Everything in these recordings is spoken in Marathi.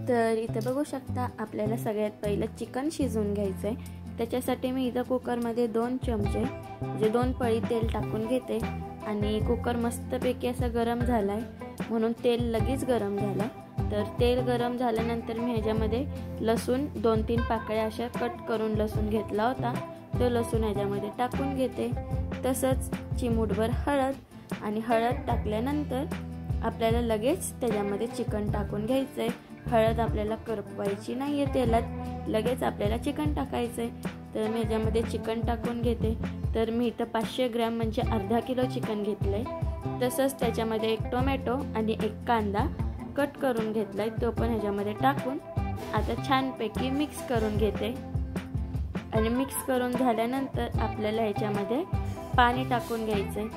तर इथे बघू शकता आपल्याला सगळ्यात पहिलं चिकन शिजवून घ्यायचं आहे। त्याच्यासाठी मी इथं कुकरमध्ये 2 चमचे म्हणजे 2 पळी तेल टाकून घेते आणि कुकर मस्तपैकी असं गरम झालाय म्हणून तेल लगेच गरम झालं। तर तेल गरम झाल्यानंतर मी ह्याच्यामध्ये लसूण 2-3 पाकळ्या अशा कट करून लसूण घेतला होता, तो लसूण ह्याच्यामध्ये टाकून घेते। तसंच चिमूटभर हळद आणि हळद टाकल्यानंतर आपल्याला लगेच त्याच्यामध्ये चिकन टाकून घ्यायचंय। हळद आपल्याला करपवायची नाहीये तेलात, लगेच आपल्याला चिकन टाकायचंय। तर मी ह्याच्यामध्ये चिकन टाकून घेते। तर मी इथं 500 ग्रॅम म्हणजे अर्धा किलो चिकन घेतलंय। तसंच त्याच्यामध्ये 1 टोमॅटो आणि 1 कांदा कट करून घेतलाय, तो पण ह्याच्यामध्ये टाकून आता छानपैकी मिक्स करून घेते। आणि मिक्स करून झाल्यानंतर आपल्याला ह्याच्यामध्ये पाणी टाकून घ्यायचंय।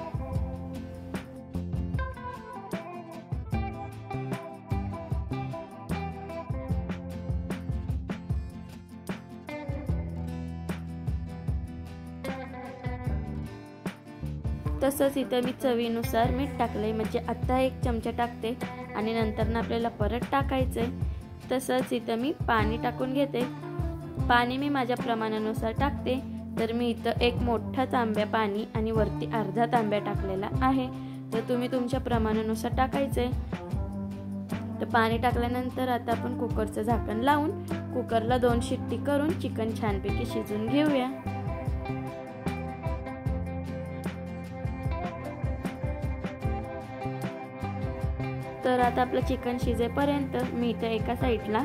तसंच इथं मी चवीनुसार मीठ टाकलंय, म्हणजे आता 1 चमचा टाकते आणि नंतर आपल्याला परत टाकायचंय। तसंच इथं मी पाणी टाकून घेते। पाणी मी माझ्या प्रमाणानुसार टाकते। तर मी इथं 1 मोठा तांब्या पाणी आणि वरती अर्धा तांब्या टाकलेला आहे, तर तुम्ही तुमच्या प्रमाणानुसार टाकायचंय। तर पाणी टाकल्यानंतर आता आपण कुकरचं झाकण लावून कुकरला 2 शिट्टी करून चिकन छानपैकी शिजवून घेऊया। तर आता आपलं चिकन शिजेपर्यंत मी इथं एका साईडला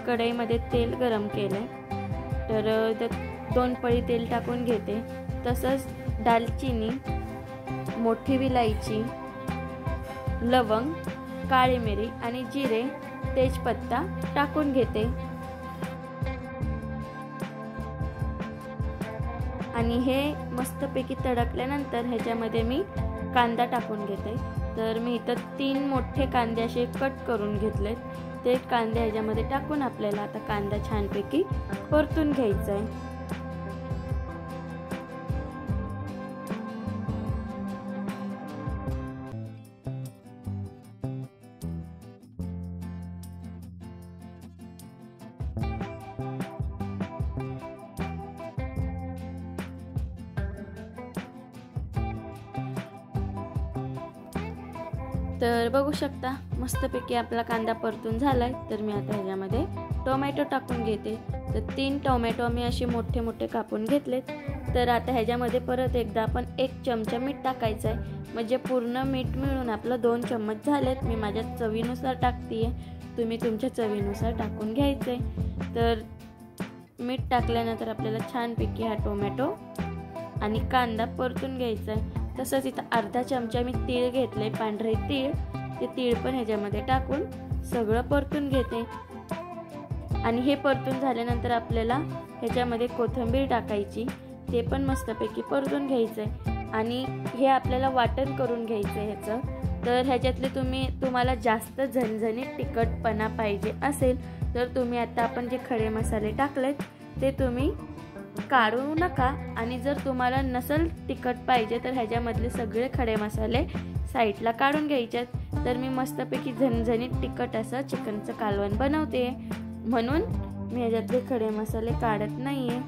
कढईमध्ये तेल गरम केलंय, तर 2 पळी तेल टाकून घेते। तसंच दालचिनी, मोठी विलायची, लवंग, काळी मिरी आणि जिरे, तेजपत्ता टाकून घेते आणि हे मस्तपैकी तडकल्यानंतर ह्याच्यामध्ये मी कांदा टाकून घेते। तर मी इथं 3 मोठे कांदे असे कट करून घेतलेत, ते कांदे ह्याच्यामध्ये टाकून आपल्याला आता कांदा छानपैकी परतून घ्यायचा आहे। तर बघू शकता मस्तपैकी आपला कांदा परतून झालाय। तर मी आता ह्याच्यामध्ये टोमॅटो टाकून घेते। तर 3 टोमॅटो मी असे मोठे मोठे कापून घेतलेत। तर आता ह्याच्यामध्ये परत एकदा आपण 1 चमचा मीठ टाकायचं आहे, म्हणजे पूर्ण मीठ मिळून आपलं 2 चम्मच झालेत। मी माझ्या चवीनुसार टाकतेय, तुम्ही तुमच्या चवीनुसार टाकून घ्यायचंय। तर मीठ टाकल्यानंतर आपल्याला छानपैकी हा टोमॅटो आणि कांदा परतून घ्यायचा आहे। तसंच इथं अर्धा चमचा मी तीळ घेतले, पांढरे तीळ, ते तीळ पण ह्याच्यामध्ये टाकून सगळं परतून घेते। आणि हे परतून झाल्यानंतर आपल्याला ह्याच्यामध्ये कोथिंबीर टाकायची, ते पण मस्तपैकी परतून घ्यायचंय। आणि हे आपल्याला वाटण करून घ्यायचंय ह्याचं। तर ह्याच्यातले तुम्हाला जास्त झणझणीत तिखटपणा पाहिजे असेल तर तुम्ही आता आपण जे खडे मसाले टाकलेत ते तुम्ही काढू नका, आणि जर तुम्हाला नसल तिखट पाहिजे तर ह्याच्यामधले सगळे खडे मसाले साईडला काढून घ्यायचे। तर मी मस्तपैकी झणझणीत तिखट असं चिकनचं कालवण बनवते, म्हणून मी ह्याच्यातले खडे मसाले काढत नाहीये।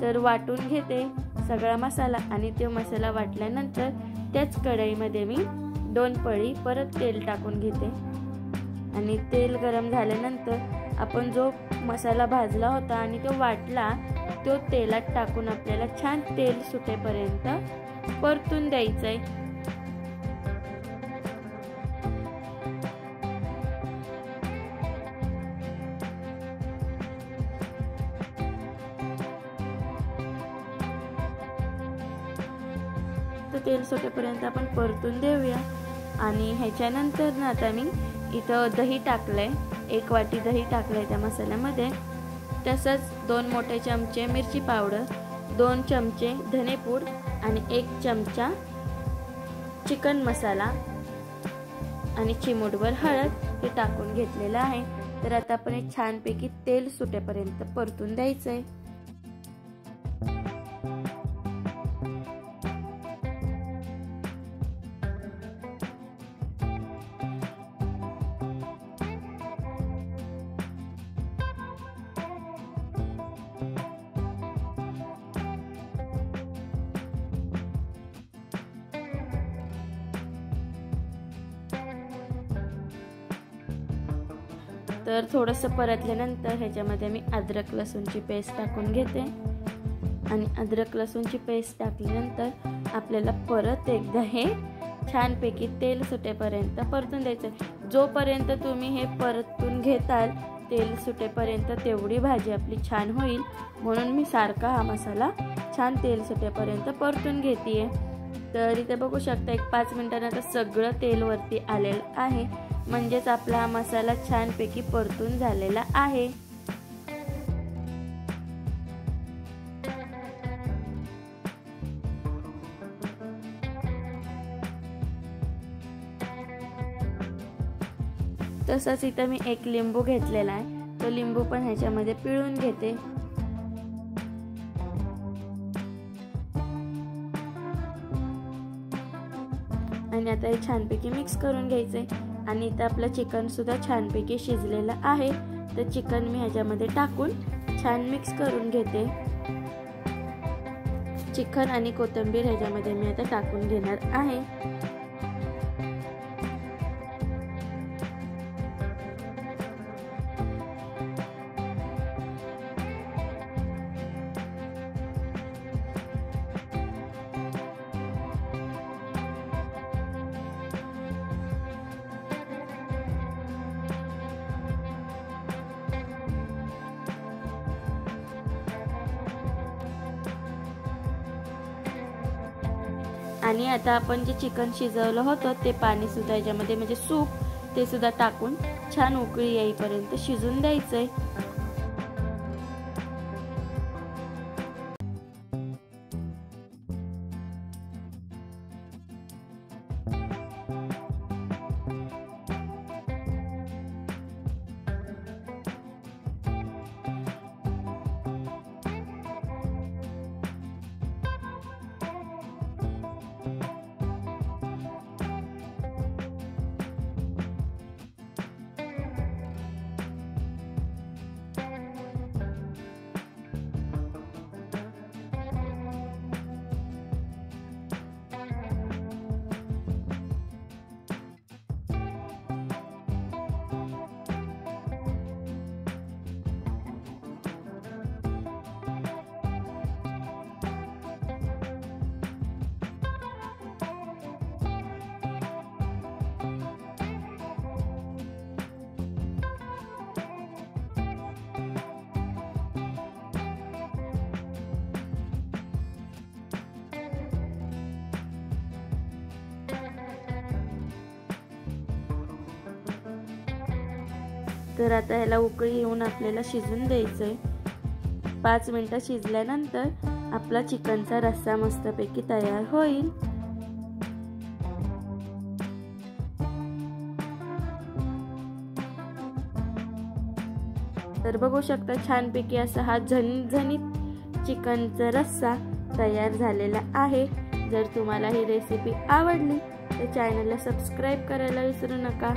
तर वाटून घेते सगळा मसाला आणि तो मसाला वाटल्यानंतर त्याच कढईमध्ये मी 2 पळी परत तेल टाकून घेते आणि तेल गरम झाल्यानंतर आपण जो मसाला भाजला होता आणि तो वाटला, तो तेलात टाकून आपल्याला छान तेल सुटेपर्यंत परतून द्यायचंय। तर तेल सुटेपर्यंत आपण परतून देऊया। आणि ह्याच्यानंतर ना आता मी इथं दही टाकलंय, 1 वाटी दही टाकलंय त्या मसाल्यामध्ये। तसंच 2 मोठे चमचे मिरची पावडर, 2 चमचे धनेपूड आणि 1 चमचा चिकन मसाला आणि चिमूटभर हळद हे टाकून घेतलेलं आहे। तर आता आपण हे छानपैकी तेल सुटेपर्यंत परतून द्यायचंय। तर थोडंसं परतल्यानंतर ह्याच्यामध्ये मी अद्रक लसूणची पेस्ट टाकून घेते आणि अद्रक लसूणची पेस्ट टाकल्यानंतर आपल्याला परत एकदा हे छानपैकी तेल सुटेपर्यंत परतून द्यायचं। जोपर्यंत तुम्ही हे परतून घेताल तेल सुटेपर्यंत तेवढी भाजी आपली छान होईल, म्हणून मी सारखा हा मसाला छान तेल सुटेपर्यंत परतून घेते। तर इथे बघू शकता एक 5 मिनिटांनंतर सगळं तेल वरती आलेलं आहे, म्हणजेच आपला हा मसाला छानपैकी परतून झालेला आहे। तसंच इथं मी एक लिंबू घेतलेला आहे, तो लिंबू पण ह्याच्यामध्ये पिळून घेते। आणि आता हे छानपैकी मिक्स करून घ्यायचे। आणि इथं आपलं चिकन सुद्धा छानपैकी शिजलेलं आहे, तर चिकन मी ह्याच्यामध्ये टाकून छान मिक्स करून घेते। चिकन आणि कोथिंबीर ह्याच्यामध्ये मी आता टाकून घेणार आहे। आणि आता आपण जे चिकन शिजवलं होतं ते पाणी सुद्धा याच्यामध्ये म्हणजे सूप ते सुद्धा टाकून छान उकळी येईपर्यंत शिजून द्यायचंय। तर आता ह्याला उकळी येऊन आपल्याला शिजून द्यायचंय। 5 मिनिटं शिजल्यानंतर आपला चिकनचा रस्सा मस्तपैकी तयार होईल। तर बघू शकता छानपैकी असा हा झणझणीत चिकनचा रस्सा तयार झालेला आहे। जर तुम्हाला ही रेसिपी आवडली तर चॅनलला सबस्क्राइब करायला विसरू नका।